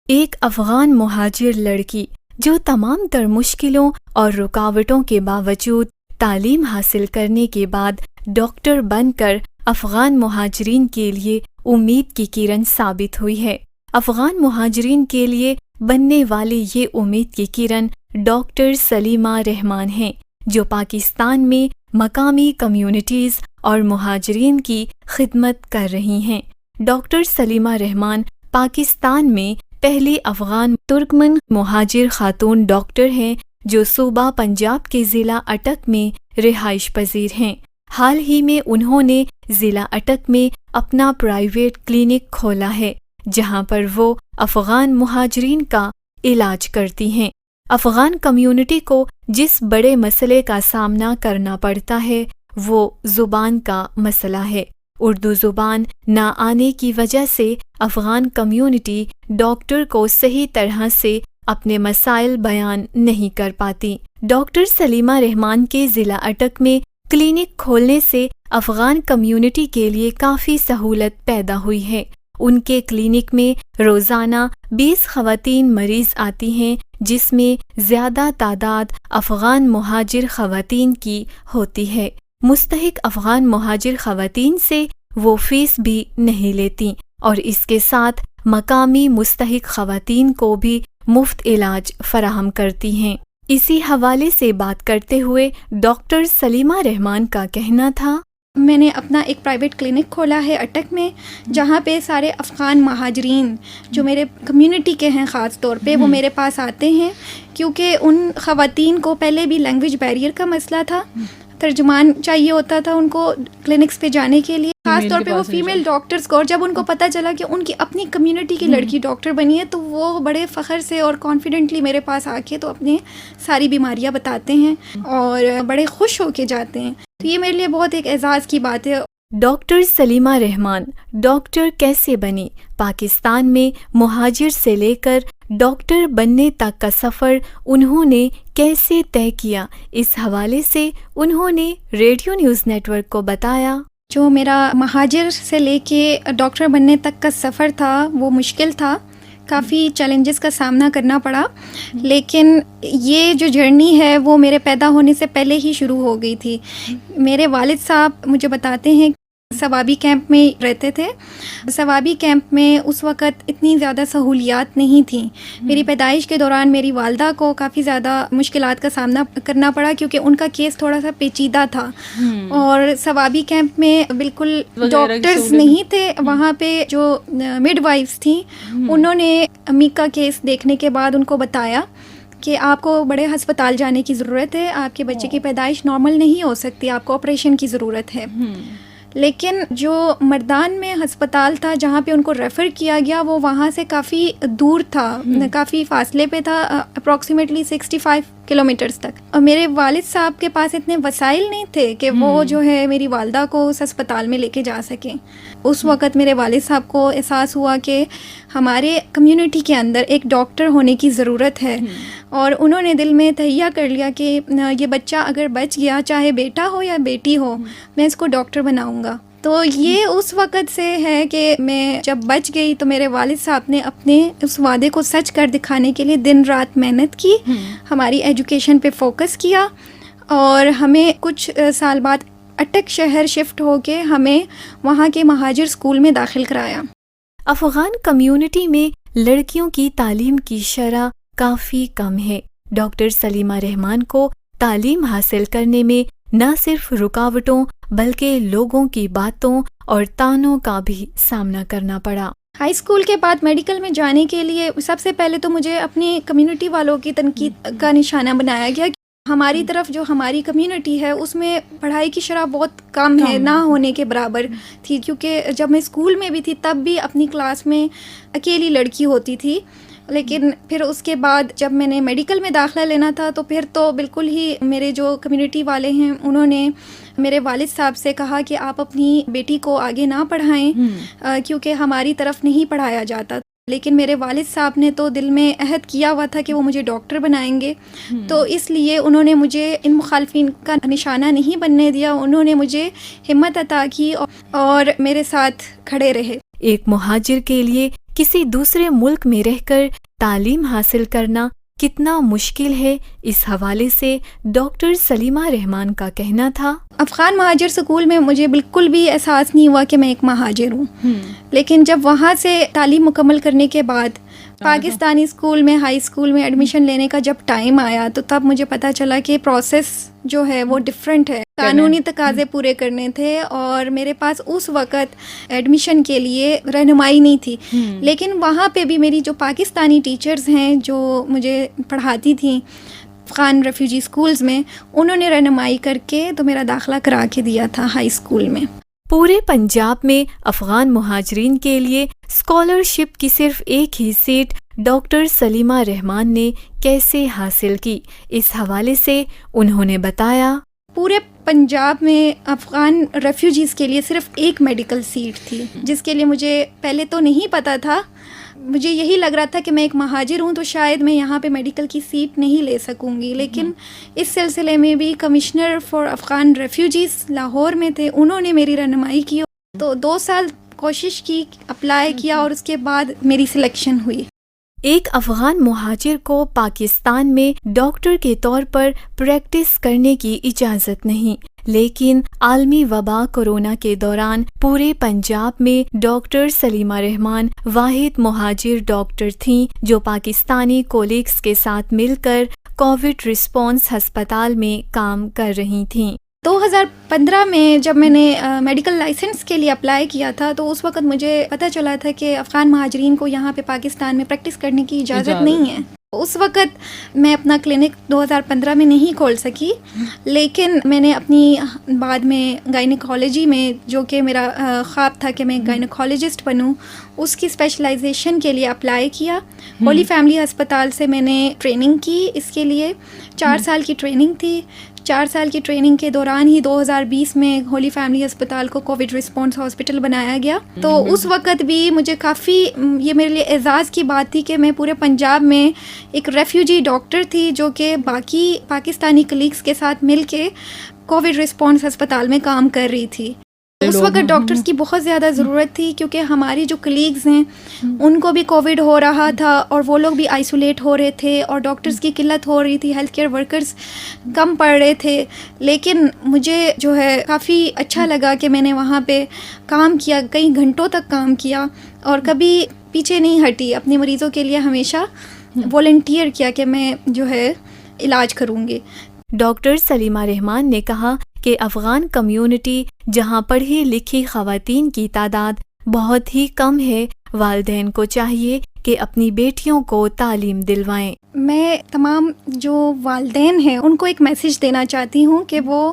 ایک افغان مہاجر لڑکی جو تمام تر مشکلوں اور رکاوٹوں کے باوجود تعلیم حاصل کرنے کے بعد ڈاکٹر بن کر افغان مہاجرین کے لیے امید کی کرن ثابت ہوئی ہے۔ افغان مہاجرین کے لیے بننے والی یہ امید کی کرن ڈاکٹر سلیمہ رحمان ہیں، جو پاکستان میں مقامی کمیونٹیز اور مہاجرین کی خدمت کر رہی ہیں۔ ڈاکٹر سلیمہ رحمان پاکستان میں پہلی افغان ترکمن مہاجر خاتون ڈاکٹر ہیں جو صوبہ پنجاب کے ضلع اٹک میں رہائش پذیر ہیں۔ حال ہی میں انہوں نے ضلع اٹک میں اپنا پرائیویٹ کلینک کھولا ہے، جہاں پر وہ افغان مہاجرین کا علاج کرتی ہیں۔ افغان کمیونٹی کو جس بڑے مسئلے کا سامنا کرنا پڑتا ہے وہ زبان کا مسئلہ ہے۔ اردو زبان نہ آنے کی وجہ سے افغان کمیونٹی ڈاکٹر کو صحیح طرح سے اپنے مسائل بیان نہیں کر پاتی۔ ڈاکٹر سلیمہ رحمان کے ضلع اٹک میں کلینک کھولنے سے افغان کمیونٹی کے لیے کافی سہولت پیدا ہوئی ہے۔ ان کے کلینک میں روزانہ 20 خواتین مریض آتی ہیں، جس میں زیادہ تعداد افغان مہاجر خواتین کی ہوتی ہے۔ مستحق افغان مہاجر خواتین سے وہ فیس بھی نہیں لیتی اور اس کے ساتھ مقامی مستحق خواتین کو بھی مفت علاج فراہم کرتی ہیں۔ اسی حوالے سے بات کرتے ہوئے ڈاکٹر سلیمہ رحمان کا کہنا تھا، میں نے اپنا ایک پرائیویٹ کلینک کھولا ہے اٹک میں، جہاں پہ سارے افغان مہاجرین جو میرے کمیونٹی کے ہیں خاص طور پہ وہ میرے پاس آتے ہیں، کیونکہ ان خواتین کو پہلے بھی لینگویج بیریئر کا مسئلہ تھا، ترجمان چاہیے ہوتا تھا ان کو کلینکس پہ جانے کے لیے، خاص طور پہ وہ فیمیل ڈاکٹرز کو، اور جب ان کو پتہ چلا کہ ان کی اپنی کمیونٹی کی لڑکی ڈاکٹر بنی ہے تو وہ بڑے فخر سے اور کانفیڈنٹلی میرے پاس آ کے تو اپنے ساری بیماریاں بتاتے ہیں اور بڑے خوش ہو کے جاتے ہیں، تو یہ میرے لیے بہت ایک اعزاز کی بات ہے۔ ڈاکٹر سلیمہ رحمان ڈاکٹر کیسے بنی؟ پاکستان میں مہاجر سے لے کر ڈاکٹر بننے تک کا سفر انہوں نے کیسے طے کیا، اس حوالے سے انہوں نے ریڈیو نیوز نیٹ ورک کو بتایا، جو میرا مہاجر سے لے کے ڈاکٹر بننے تک کا سفر تھا وہ مشکل تھا، کافی چیلنجز کا سامنا کرنا پڑا، لیکن یہ جو جرنی ہے وہ میرے پیدا ہونے سے پہلے ہی شروع ہو گئی تھی۔ میرے والد صاحب مجھے بتاتے ہیں ثوابی کیمپ میں رہتے تھے۔ ثوابی کیمپ میں اس وقت اتنی زیادہ سہولیات نہیں تھیں۔ میری پیدائش کے دوران میری والدہ کو کافی زیادہ مشکلات کا سامنا کرنا پڑا، کیونکہ ان کا کیس تھوڑا سا پیچیدہ تھا، اور ثوابی کیمپ میں بالکل ڈاکٹرز نہیں تھے۔ وہاں پہ جو مڈ وائفز تھیں انہوں نے امی کا کیس دیکھنے کے بعد ان کو بتایا کہ آپ کو بڑے ہسپتال جانے کی ضرورت ہے، آپ کے بچے کی پیدائش نارمل نہیں ہو سکتی، آپ کو آپریشن کی ضرورت ہے۔ لیکن جو مردان میں ہسپتال تھا جہاں پہ ان کو ریفر کیا گیا وہ وہاں سے کافی دور تھا، کافی فاصلے پہ تھا، اپروکسیمیٹلی 65 کلومیٹرز تک، اور میرے والد صاحب کے پاس اتنے وسائل نہیں تھے کہ وہ جو ہے میری والدہ کو اس ہسپتال میں لے کے جا سکیں۔ اس وقت میرے والد صاحب کو احساس ہوا کہ ہمارے کمیونٹی کے اندر ایک ڈاکٹر ہونے کی ضرورت ہے، اور انہوں نے دل میں تہیہ کر لیا کہ یہ بچہ اگر بچ گیا، چاہے بیٹا ہو یا بیٹی ہو، میں اس کو ڈاکٹر بناؤں گا۔ تو یہ اس وقت سے ہے کہ میں جب بچ گئی تو میرے والد صاحب نے اپنے اس وعدے کو سچ کر دکھانے کے لیے دن رات محنت کی، ہماری ایجوکیشن پہ فوکس کیا، اور ہمیں کچھ سال بعد اٹک شہر شفٹ ہو کے ہمیں وہاں کے مہاجر اسکول میں داخل کرایا۔ افغان کمیونٹی میں لڑکیوں کی تعلیم کی شرح کافی کم ہے۔ ڈاکٹر سلیمہ رحمان کو تعلیم حاصل کرنے میں نہ صرف رکاوٹوں بلکہ لوگوں کی باتوں اور طعنوں کا بھی سامنا کرنا پڑا۔ ہائی اسکول کے بعد میڈیکل میں جانے کے لیے سب سے پہلے تو مجھے اپنی کمیونٹی والوں کی تنقید کا نشانہ بنایا گیا۔ ہماری طرف جو ہماری کمیونٹی ہے اس میں پڑھائی کی شرح بہت کم ہے، نہ ہونے کے برابر تھی، کیونکہ جب میں اسکول میں بھی تھی تب بھی اپنی کلاس میں اکیلی لڑکی ہوتی تھی۔ لیکن پھر اس کے بعد جب میں نے میڈیکل میں داخلہ لینا تھا تو پھر تو بالکل ہی میرے جو کمیونٹی والے ہیں انہوں نے میرے والد صاحب سے کہا کہ آپ اپنی بیٹی کو آگے نہ پڑھائیں، کیونکہ ہماری طرف نہیں پڑھایا جاتا۔ لیکن میرے والد صاحب نے تو دل میں عہد کیا ہوا تھا کہ وہ مجھے ڈاکٹر بنائیں گے، تو اس لیے انہوں نے مجھے ان مخالفین کا نشانہ نہیں بننے دیا، انہوں نے مجھے ہمت عطا کی اور میرے ساتھ کھڑے رہے۔ ایک مہاجر کے لیے کسی دوسرے ملک میں رہ کر تعلیم حاصل کرنا کتنا مشکل ہے، اس حوالے سے ڈاکٹر سلیمہ رحمان کا کہنا تھا، افغان مہاجر سکول میں مجھے بالکل بھی احساس نہیں ہوا کہ میں ایک مہاجر ہوں، لیکن جب وہاں سے تعلیم مکمل کرنے کے بعد پاکستانی اسکول میں، ہائی اسکول میں ایڈمیشن لینے کا جب ٹائم آیا تو تب مجھے پتہ چلا کہ پروسیس جو ہے وہ ڈیفرنٹ ہے، قانونی تقاضے پورے کرنے تھے اور میرے پاس اس وقت ایڈمیشن کے لیے رہنمائی نہیں تھی۔ لیکن وہاں پہ بھی میری جو پاکستانی ٹیچرز ہیں جو مجھے پڑھاتی تھیں افغان ریفیوجی اسکولز میں، انہوں نے رہنمائی کر کے تو میرا داخلہ کرا کے دیا تھا ہائی اسکول میں۔ پورے پنجاب میں افغان مہاجرین کے لیے اسکالرشپ کی صرف ایک ہی سیٹ ڈاکٹر سلیمہ رحمان نے کیسے حاصل کی، اس حوالے سے انہوں نے بتایا، پورے پنجاب میں افغان ریفیوجیز کے لیے صرف ایک میڈیکل سیٹ تھی، جس کے لیے مجھے پہلے تو نہیں پتہ تھا، مجھے یہی لگ رہا تھا کہ میں ایک مہاجر ہوں تو شاید میں یہاں پہ میڈیکل کی سیٹ نہیں لے سکوں گی، لیکن اس سلسلے میں بھی commissioner for Afghan refugees Lahore میں تھے، انہوں نے میری رہنمائی کی، تو 2 سال کوشش کی، اپلائی کیا اور اس کے بعد میری سلیکشن ہوئی۔ ایک افغان مہاجر کو پاکستان میں ڈاکٹر کے طور پر پریکٹس کرنے کی اجازت نہیں، لیکن عالمی وبا کورونا کے دوران پورے پنجاب میں ڈاکٹر سلیمہ رحمان واحد مہاجر ڈاکٹر تھیں جو پاکستانی کولیگز کے ساتھ مل کر کووڈ رسپانس ہسپتال میں کام کر رہی تھیں۔ 2015 میں جب میں نے میڈیکل لائسنس کے لیے اپلائی کیا تھا تو اس وقت مجھے پتہ چلا تھا کہ افغان مہاجرین کو یہاں پہ پاکستان میں پریکٹس کرنے کی اجازت نہیں ہے۔ اس وقت میں اپنا کلینک 2015 میں نہیں کھول سکی، لیکن میں نے اپنی بعد میں گائنیکالوجی میں، جو کہ میرا خواب تھا کہ میں گائنیکالوجسٹ بنوں، اس کی اسپیشلائزیشن کے لیے اپلائی کیا۔ ہولی فیملی ہسپتال سے میں نے ٹریننگ کی، اس کے لیے 4 سال کی ٹریننگ تھی۔ 4 سال کی ٹریننگ کے دوران ہی 2020 میں ہولی فیملی ہسپتال کو کووڈ رسپانس ہاسپٹل بنایا گیا، تو اس وقت بھی مجھے کافی یہ میرے لیے اعزاز کی بات تھی کہ میں پورے پنجاب میں ایک ریفیوجی ڈاکٹر تھی جو کہ باقی پاکستانی کلیگز کے ساتھ مل کے کووڈ رسپانس ہسپتال میں کام کر رہی تھی۔ اس وقت ڈاکٹرز کی بہت زیادہ ضرورت تھی کیونکہ ہماری جو کلیگز ہیں ان کو بھی کووڈ ہو رہا تھا اور وہ لوگ بھی آئسولیٹ ہو رہے تھے اور ڈاکٹرز کی قلت ہو رہی تھی، ہیلتھ کیئر ورکرز کم پڑ رہے تھے۔ لیکن مجھے جو ہے کافی اچھا لگا کہ میں نے وہاں پہ کام کیا، کئی گھنٹوں تک کام کیا اور کبھی پیچھے نہیں ہٹی، اپنے مریضوں کے لیے ہمیشہ والنٹیئر کیا کہ میں جو ہے علاج کروں گی۔ ڈاکٹر سلیمہ رحمان نے کہا کہ افغان کمیونٹی جہاں پڑھی لکھی خواتین کی تعداد بہت ہی کم ہے، والدین کو چاہیے کہ اپنی بیٹیوں کو تعلیم دلوائیں۔ میں تمام جو والدین ہیں ان کو ایک میسیج دینا چاہتی ہوں کہ وہ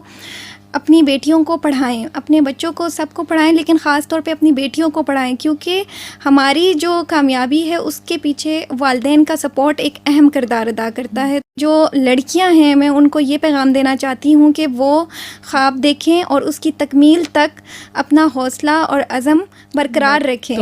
اپنی بیٹیوں کو پڑھائیں، اپنے بچوں کو سب کو پڑھائیں، لیکن خاص طور پہ اپنی بیٹیوں کو پڑھائیں، کیونکہ ہماری جو کامیابی ہے اس کے پیچھے والدین کا سپورٹ ایک اہم کردار ادا کرتا ہے۔ جو لڑکیاں ہیں میں ان کو یہ پیغام دینا چاہتی ہوں کہ وہ خواب دیکھیں اور اس کی تکمیل تک اپنا حوصلہ اور عزم برقرار رکھیں۔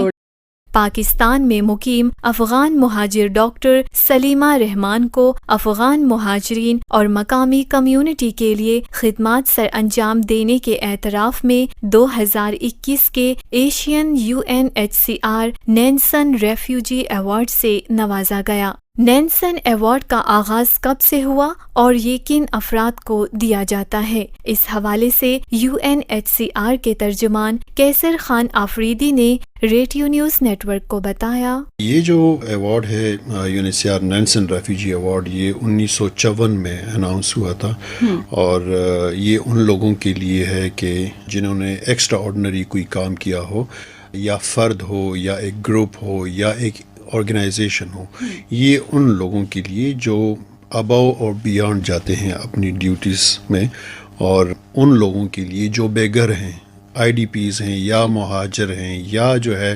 پاکستان میں مقیم افغان مہاجر ڈاکٹر سلیمہ رحمان کو افغان مہاجرین اور مقامی کمیونٹی کے لیے خدمات سر انجام دینے کے اعتراف میں 2021 کے ایشین UNHCR نینسن ریفیوجی ایوارڈ سے نوازا گیا۔ نینسن ایوارڈ کا آغاز کب سے ہوا اور یہ کن افراد کو دیا جاتا ہے، اس حوالے سے UNHCR کے ترجمان کیسر خان آفریدی نے ریڈیو نیوز نیٹ ورک کو بتایا، یہ جو ایوارڈ ہے UNHCR نینسن ریفیوجی ایوارڈ، یہ 1954 میں اناؤنس ہوا تھا اور یہ ان لوگوں کے لیے ہے کہ جنہوں نے ایکسٹرا آرڈنری کوئی کام کیا ہو، یا فرد ہو یا ایک گروپ ہو یا ایک آرگنائزیشن ہو، یہ ان لوگوں کے لیے جو ابو اور بیانڈ جاتے ہیں اپنی ڈیوٹیز میں، اور ان لوگوں کے لیے جو بے گھر ہیں، IDPs ہیں یا مہاجر ہیں یا جو ہے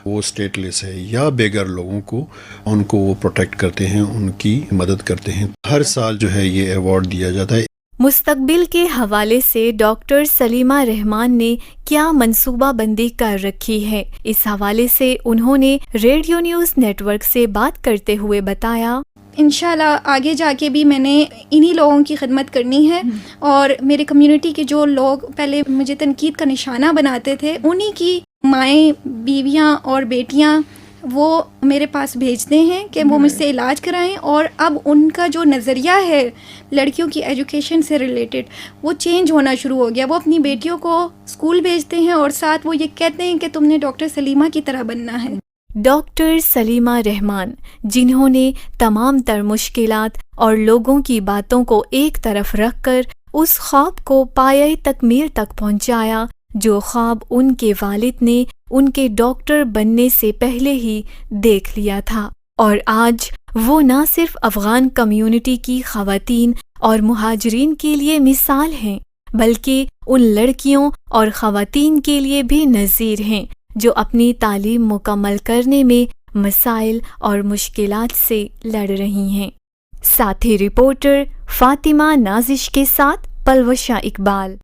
وہ اسٹیٹ لیس ہے یا بے گھر لوگوں کو، ان کو وہ پروٹیکٹ کرتے ہیں، ان کی مدد کرتے ہیں۔ ہر سال جو ہے یہ ایوارڈ دیا جاتا ہے۔ مستقبل کے حوالے سے ڈاکٹر سلیمہ رحمان نے کیا منصوبہ بندی کر رکھی ہے، اس حوالے سے انہوں نے ریڈیو نیوز نیٹ ورک سے بات کرتے ہوئے بتایا، انشاءاللہ آگے جا کے بھی میں نے انہی لوگوں کی خدمت کرنی ہے اور میرے کمیونٹی کے جو لوگ پہلے مجھے تنقید کا نشانہ بناتے تھے، انہی کی مائیں، بیویاں اور بیٹیاں وہ میرے پاس بھیجتے ہیں کہ وہ مجھ سے علاج کرائیں، اور اب ان کا جو نظریہ ہے لڑکیوں کی ایجوکیشن سے ریلیٹڈ وہ چینج ہونا شروع ہو گیا. وہ اپنی بیٹیوں کو اسکول بھیجتے ہیں اور ساتھ وہ یہ کہتے ہیں کہ تم نے ڈاکٹر سلیمہ کی طرح بننا ہے. ڈاکٹر سلیمہ رحمان، جنہوں نے تمام تر مشکلات اور لوگوں کی باتوں کو ایک طرف رکھ کر اس خواب کو پایۂ تکمیل تک پہنچایا جو خواب ان کے والد نے ان کے ڈاکٹر بننے سے پہلے ہی دیکھ لیا تھا. اور آج وہ نہ صرف افغان کمیونٹی کی خواتین اور مہاجرین کے لیے مثال ہیں، بلکہ ان لڑکیوں اور خواتین کے لیے بھی نذیر ہیں جو اپنی تعلیم مکمل کرنے میں مسائل اور مشکلات سے لڑ رہی ہیں. ساتھی رپورٹر فاطمہ نازش کے ساتھ پلوشہ اقبال.